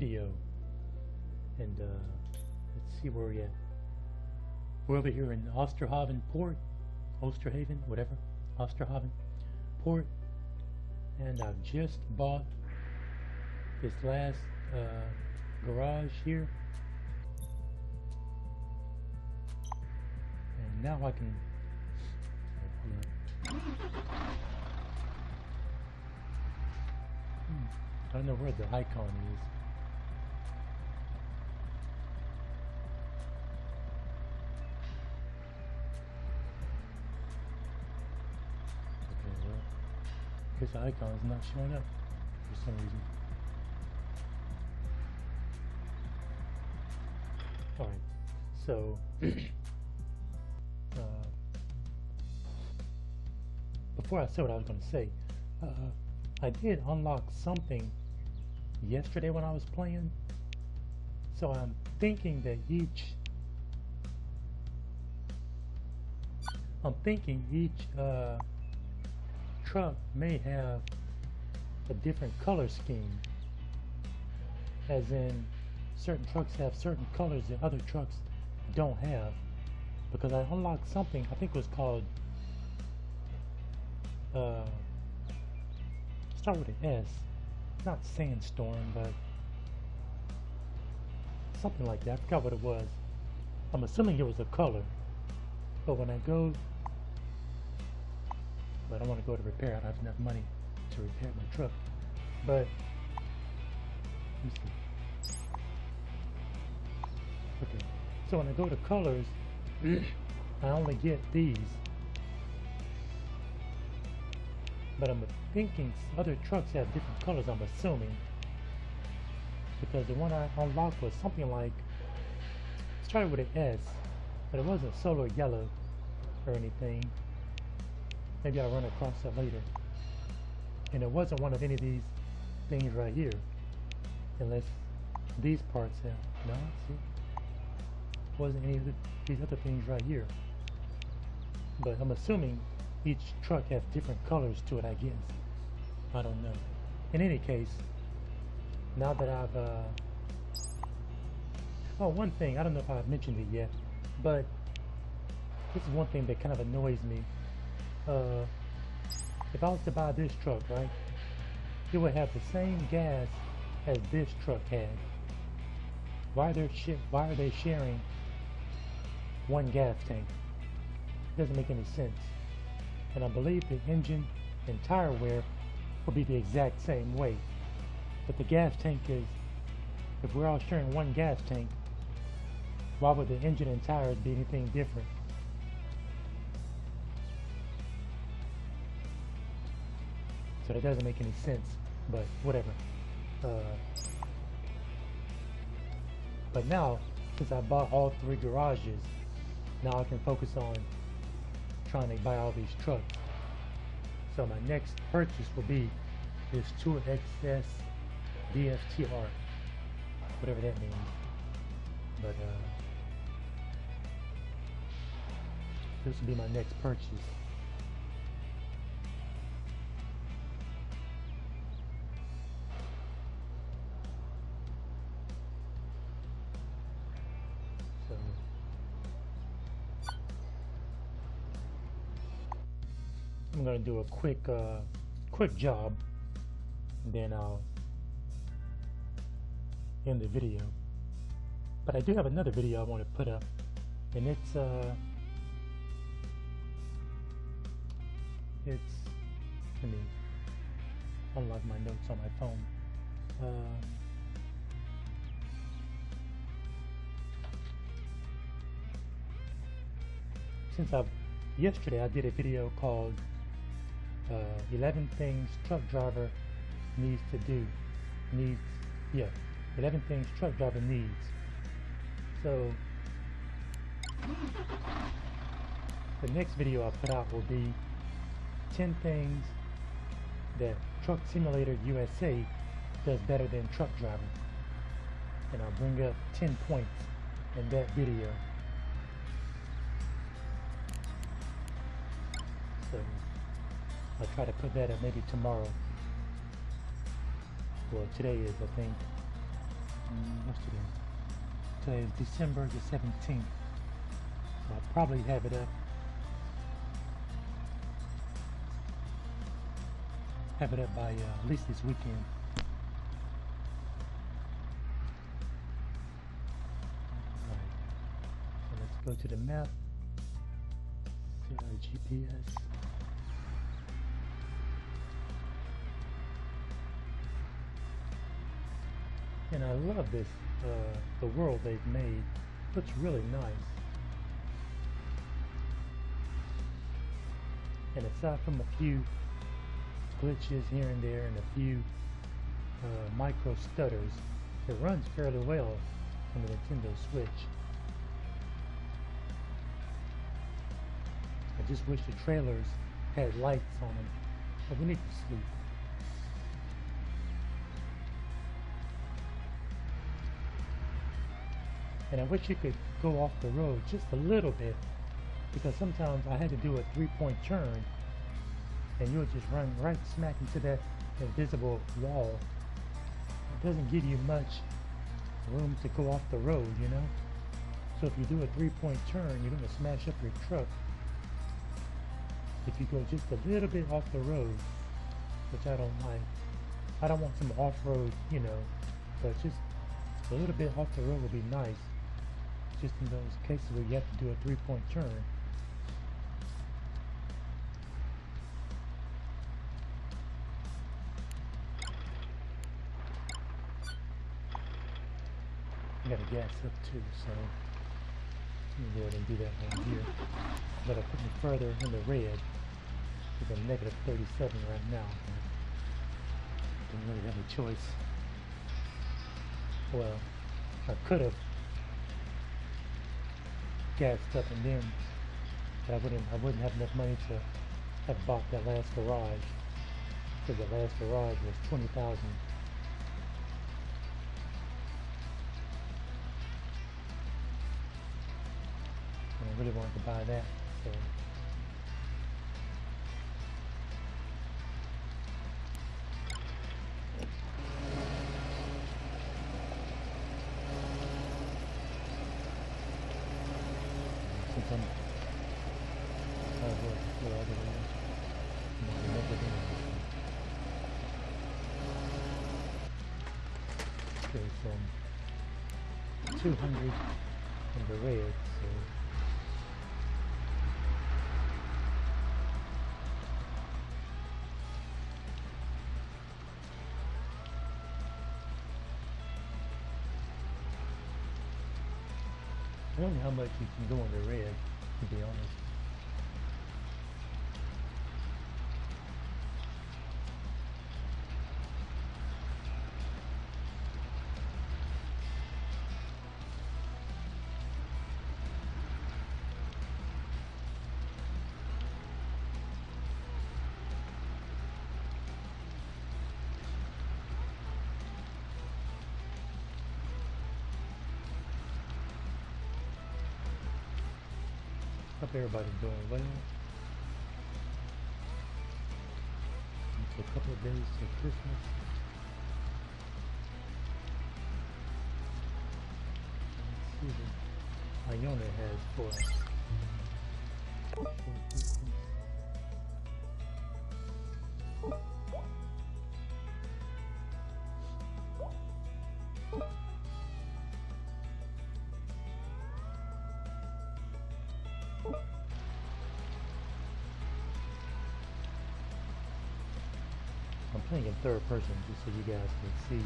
video. And let's see where we're at. We're over here in Osterhaven Port, Osterhaven, whatever, Osterhaven Port, and I've just bought this last garage here, and now I can. I don't know where the icon is. Okay, well, his icon is not showing up for some reason. Alright, so before I say what I was going to say, I did unlock something yesterday when I was playing, so I'm thinking that each truck may have a different color scheme, as in certain trucks have certain colors that other trucks don't have, because I unlocked something, I think it was called start with an S, not Sandstorm, but something like that. I forgot what it was. I'm assuming it was a color, but when I go, but I don't want to go to repair. I don't have enough money to repair my truck. But let me see. Okay, so when I go to colors, I only get these. But I'm thinking other trucks have different colors, I'm assuming. Because the one I unlocked was something like, it started with an S, but it wasn't solar yellow or anything. Maybe I'll run across that later. And it wasn't one of any of these things right here. Unless these parts have, no, see? It wasn't any of these other things right here. But I'm assuming each truck has different colors to it, I guess. I don't know. In any case, now that I've oh, one thing, I don't know if I've mentioned it yet, but this is one thing that kind of annoys me. If I was to buy this truck, right, it would have the same gas as this truck had. Why are they sharing one gas tank? It doesn't make any sense. And I believe the engine and tire wear will be the exact same way. But the gas tank is, if we're all sharing one gas tank, why would the engine and tires be anything different? So that doesn't make any sense, but whatever. But now, since I bought all 3 garages, now I can focus on trying to buy all these trucks. So my next purchase will be this Tour XS DSTR, whatever that means. But this will be my next purchase. So I'm gonna do a quick job, and then I'll end the video. But I do have another video I want to put up, and it's let me unlock my notes on my phone. Yesterday I did a video called 11 things truck driver needs to do. 11 things truck driver needs. So the next video I put out will be 10 things that Truck Simulator USA does better than truck driver. And I'll bring up 10 points in that video. So I'll try to put that up maybe tomorrow. Well, today is, I think, today. Today is December the 17th. So I'll probably have it up. Have it up by at least this weekend. Alright. So let's go to the map. To our GPS. And I love this, the world they've made. Looks really nice. And aside from a few glitches here and there and a few micro stutters, it runs fairly well on the Nintendo Switch. I just wish the trailers had lights on them, but we need to sleep. And I wish you could go off the road just a little bit, because sometimes I had to do a 3-point turn and you'll just run right smack into that invisible wall. It doesn't give you much room to go off the road, you know? So if you do a 3-point turn, you're going to smash up your truck. If you go just a little bit off the road, which I don't like. I don't want some off-road, you know, but just a little bit off the road would be nice. Just in those cases where you have to do a 3-point turn. I got a gas up too, so let me go ahead and do that one here. But I put me further in the red because I'm negative 37 right now. Don't really have a choice. Well, I could have gassed up and then, but I wouldn't have enough money to have bought that last garage, because the last garage was $20,000. And I really wanted to buy that, so. Okay, so 200 in the red, so I don't know how much you can go in the red, to be honest. Hope everybody's doing well. It's a couple of days to Christmas. Let's see what Iona has for us. I'm playing in third person just so you guys can see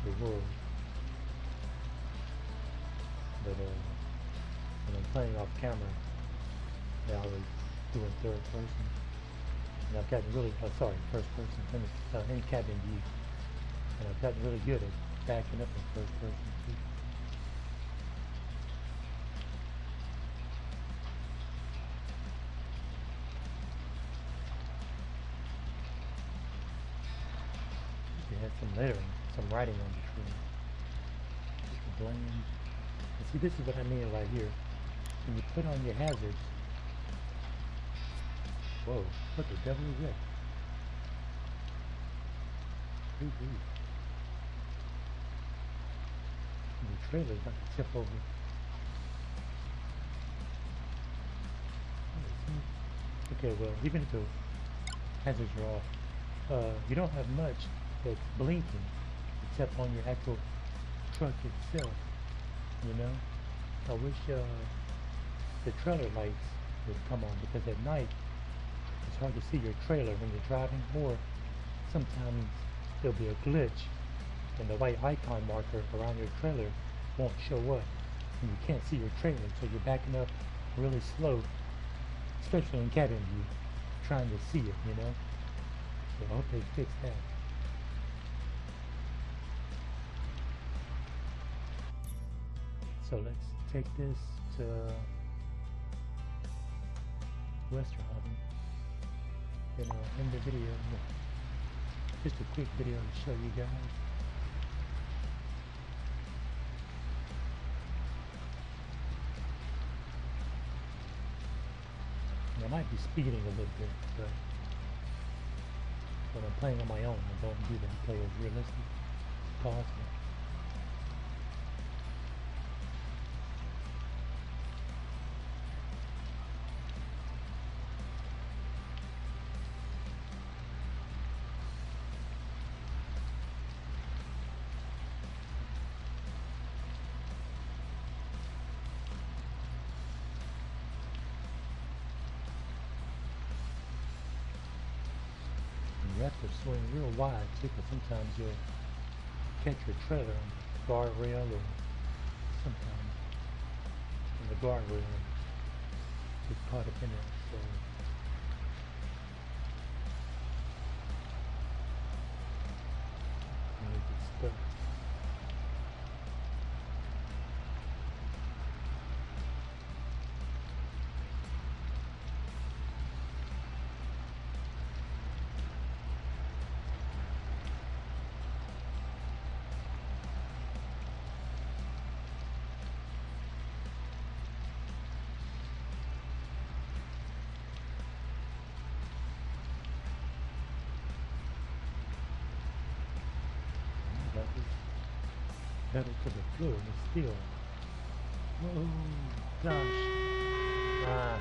the world. But when I'm playing off camera, I always do in third person. And I've gotten really, first person, in cabin view. And I've gotten really good at backing up in first person too. Some lettering, some writing on the tree. Just bland. And see, this is what I mean right here. When you put on your hazards. Whoa, what the devil is that? Ooh. trailer's about to tip over. Okay, well, even if the hazards are off, you don't have much that's blinking except on your actual truck itself, you know? I wish the trailer lights would come on, because at night it's hard to see your trailer when you're driving, or sometimes there'll be a glitch and the white icon marker around your trailer won't show up and you can't see your trailer, so you're backing up really slow, especially in cabin view, trying to see it, you know? So I hope they fix that. So let's take this to Westerhaven, and I'll end the video with just a quick video to show you guys. And I might be speeding a little bit, but when I'm playing on my own, I don't do that. I play as realistic as possible. You have to swing real wide too, because sometimes you'll catch your trailer on the guardrail, or sometimes on the guardrail get caught up in it. So you get stuck. Pedal to the floor, but still. Oh gosh. Ah.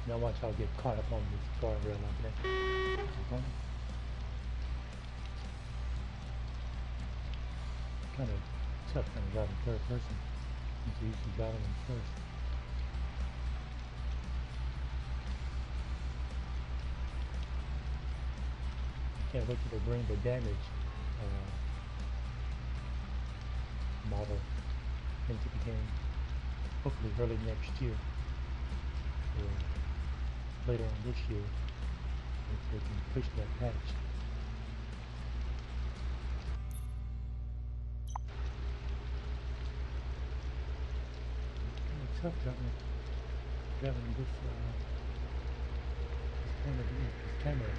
Now watch I'll get caught up on this guardrail like that. Kind of tough kind of driving third person. I'm used to driving in first. Can't wait till they bring the damage model into the game. Hopefully early next year, or later on this year, if they can push that patch. It's kind of tough driving this camera.